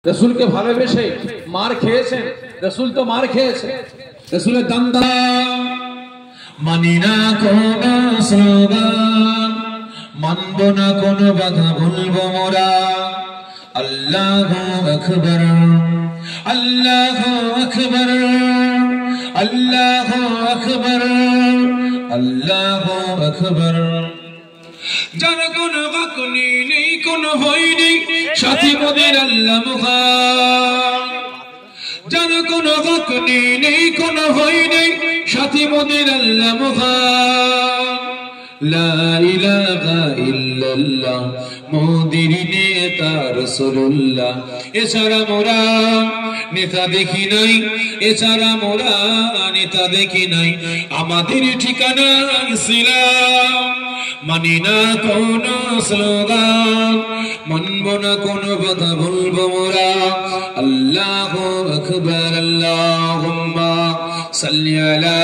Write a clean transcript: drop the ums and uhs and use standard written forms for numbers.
रसूल के ভালোবেসে মার খেয়েছেন रसूल तो मार খেয়েছে रसूলের দান্দা মানি না কোনো স্লোগান মানব না কোনো বাধা ভুলবো মোরা আল্লাহু আকবার আল্লাহু আকবার আল্লাহু আকবার আল্লাহু আকবার যার কোনো বাকনি নেই কোনো ভয় নেই সাথী মোদের আল্লাহ মুখান যার কোনো বাকনি নেই কোনো ভয় নেই সাথী মোদের আল্লাহ মুখান লা ইলাহা ইল্লাল্লাহ মোদের নেতা রাসূলুল্লাহ এছাড়া মোরা নেতা দেখি নাই এছাড়া মোরা নেতা দেখি নাই আমাদের ঠিকানা ইসলাম মানি না কোনো স্লোগান মানব না কোনো কথা বলবো মোরা আল্লাহু আকবার আল্লাহুম্মা সাল্লি আলা